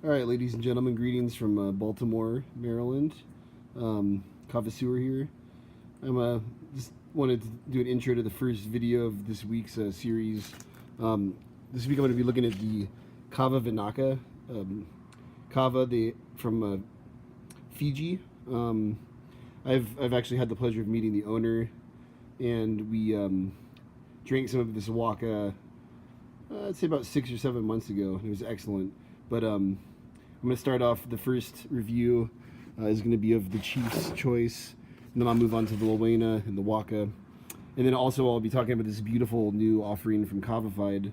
All right, ladies and gentlemen, greetings from Baltimore, Maryland. Kava here. Just wanted to do an intro to the first video of this week's series. This week I'm going to be looking at the Kava Vinaka. Kava from Fiji. I've actually had the pleasure of meeting the owner, and we drank some of this waka. I'd say about 6 or 7 months ago. It was excellent. But I'm going to start off the first review is going to be of the Chief's Choice, and then I'll move on to the Lawena and the Waka. And then also I'll be talking about this beautiful new offering from Kavified,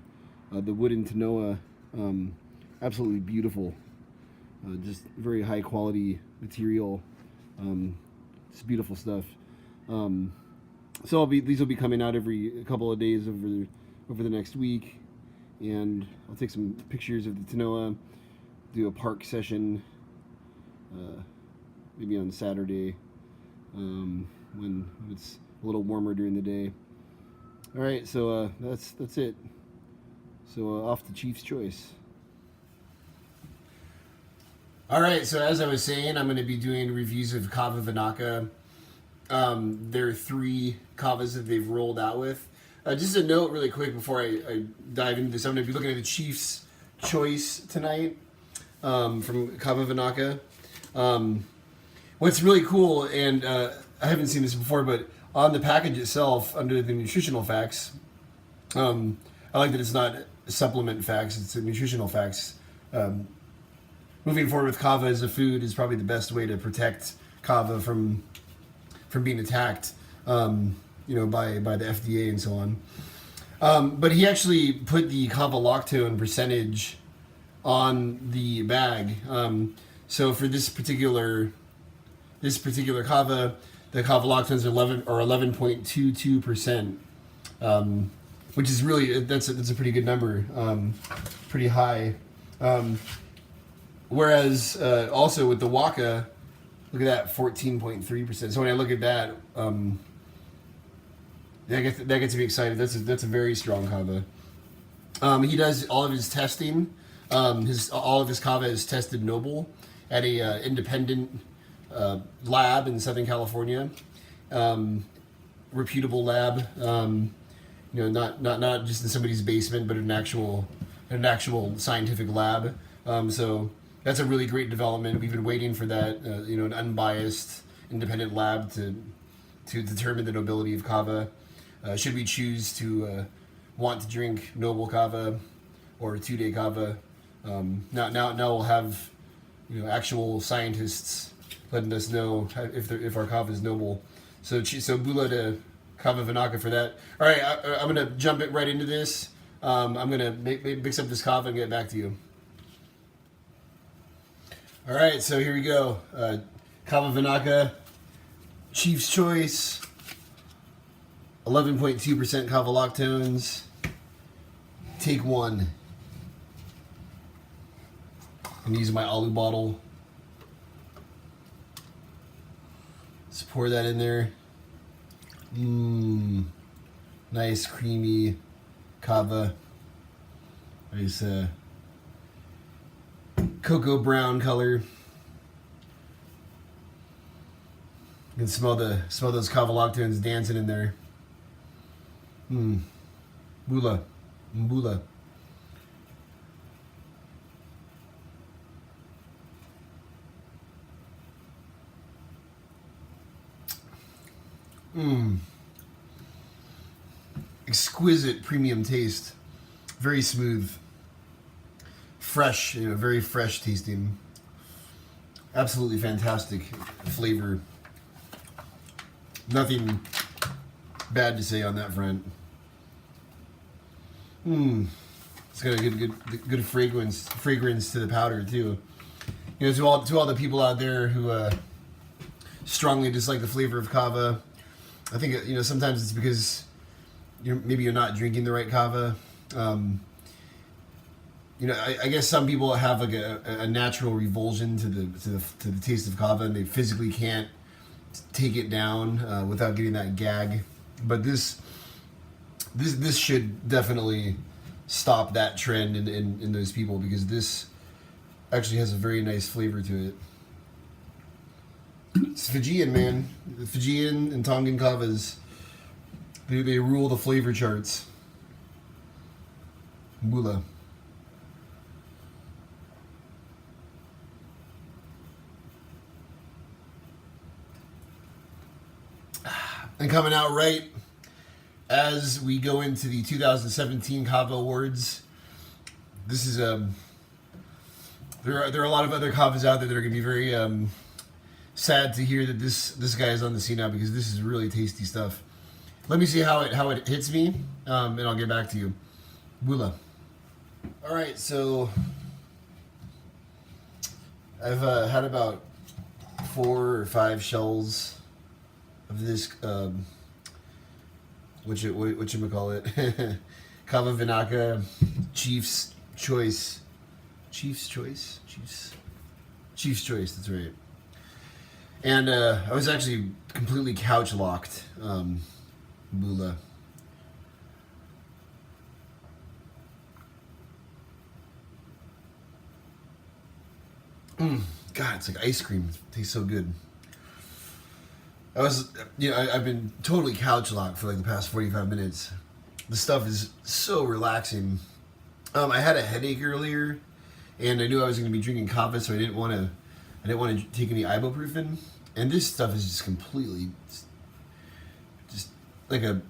the Wooden Tanoa. Absolutely beautiful. Just very high quality material. It's beautiful stuff. So these will be coming out every couple of days over the next week. And I'll take some pictures of the Tanoa, do a park session, maybe on Saturday, when it's a little warmer during the day. All right, so that's it. So off to Chief's Choice. All right, so as I was saying, I'm going to be doing reviews of Kava Vinaka. There are 3 Kavas that they've rolled out with. Just a note really quick before I dive into this. I'm going to be looking at the Chief's Choice tonight from Kava Vinaka. What's really cool, and I haven't seen this before, but on the package itself, under the nutritional facts, I like that it's not supplement facts, it's nutritional facts. Moving forward with Kava as a food is probably the best way to protect Kava from being attacked. By the FDA and so on. But he actually put the Kava lactone percentage on the bag. So for this particular Kava, the Kava lactones are 11.22%, which is really that's a pretty good number, pretty high. Whereas also with the Waka, look at that, 14.3%. So when I look at that. That gets me excited. That's a very strong Kava. He does all of his testing. All of his Kava is tested noble at a independent lab in Southern California, reputable lab. Not just in somebody's basement, but an actual scientific lab. So that's a really great development. We've been waiting for that. An unbiased independent lab to determine the nobility of Kava. Should we choose to want to drink noble Kava or 2-day Kava, now we'll have actual scientists letting us know if our Kava is noble. So Bula to Kava Vinaka for that. All right, I'm gonna jump it right into this. I'm gonna mix up this Kava and get back to you. All right, so here we go. Kava Vinaka, Chief's Choice. 11.2% Kava lactones. Take 1. I'm using my alu bottle. Let's pour that in there. Nice creamy Kava. Nice cocoa brown color. You can smell those Kava lactones dancing in there. Bula. Exquisite premium taste. Very smooth. Fresh, very fresh tasting. Absolutely fantastic flavor. Nothing bad to say on that front. It's got a good fragrance to the powder too. To all the people out there who strongly dislike the flavor of Kava, I think sometimes it's because maybe you're not drinking the right Kava. I guess some people have like a natural revulsion to the taste of Kava, and they physically can't take it down without getting that gag. But this should definitely stop that trend in those people, because this Actually has a very nice flavor to it. It's Fijian, man. The Fijian and Tongan Kavas, they rule the flavor charts. Bula. And coming out right as we go into the 2017 Kava Awards. This is there are a lot of other Kavas out there that are going to be very sad to hear that this guy is on the scene now, because this is really tasty stuff. Let me see how it hits me, and I'll get back to you. Bula. All right, so I've had about 4 or 5 shells of this whatchamacallit Kava Vinaka Chief's Choice. That's right. And I was actually completely couch locked. Bula. God, it's like ice cream. It tastes so good. I've been totally couch locked for like the past 45 minutes. The stuff is so relaxing. I had a headache earlier, and I knew I was going to be drinking Kava, so I didn't want to take any ibuprofen. And this stuff is just completely, just like a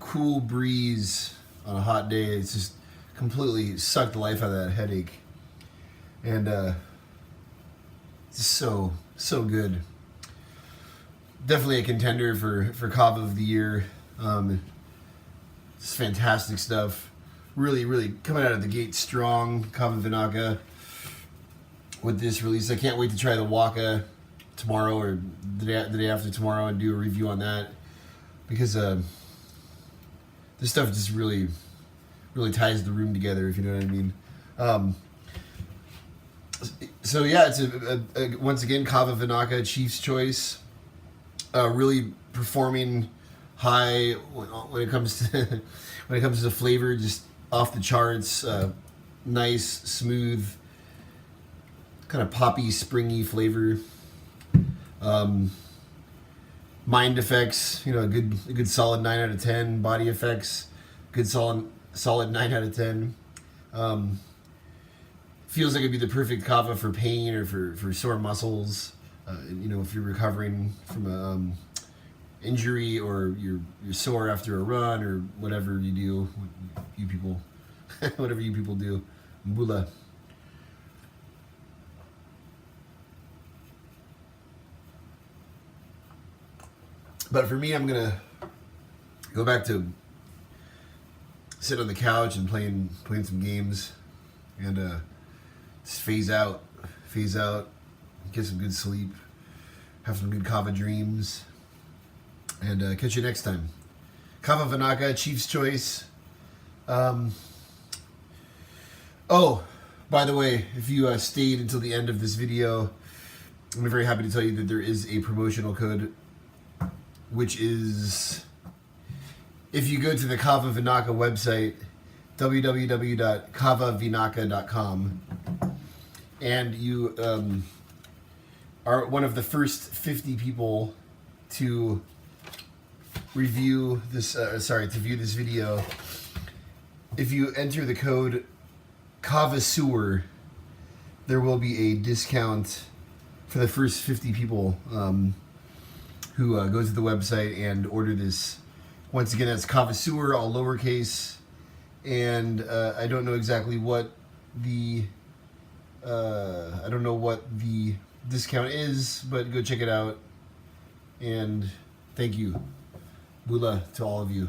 cool breeze on a hot day. It's just completely sucked the life out of that headache, and it's so good. Definitely a contender for Kava of the Year. It's fantastic stuff. Really coming out of the gate strong. Kava Vinaka with this release. I can't wait to try the Waka tomorrow or the day after tomorrow and do a review on that, because this stuff just really ties the room together, if you know what I mean. So yeah, it's once again Kava Vinaka Chief's Choice. Really performing high when it comes to the flavor, just off the charts. Nice, smooth, kind of poppy, springy flavor. Mind effects, a good solid 9 out of 10. Body effects, good solid 9 out of 10. Feels like it'd be the perfect Kava for pain or for sore muscles. If you're recovering from a injury, or you're sore after a run, or whatever you do, whatever you people do. Bula. But for me, I'm gonna go back to sit on the couch and playing some games, and just phase out, get some good sleep, have some good Kava dreams, and catch you next time. Kava Vinaka, Chief's Choice. Oh, by the way, if you stayed until the end of this video, I'm very happy to tell you that there is a promotional code, which is, if you go to the Kava Vinaka website, www.kavavinaka.com, and you are one of the first 50 people to view this video, if you enter the code Kava Sewer, there will be a discount for the first 50 people who go to the website and order this. Once again, that's Kava Sewer, all lowercase, and I don't know exactly what the discount is, but go check it out. And thank you. Bula to all of you.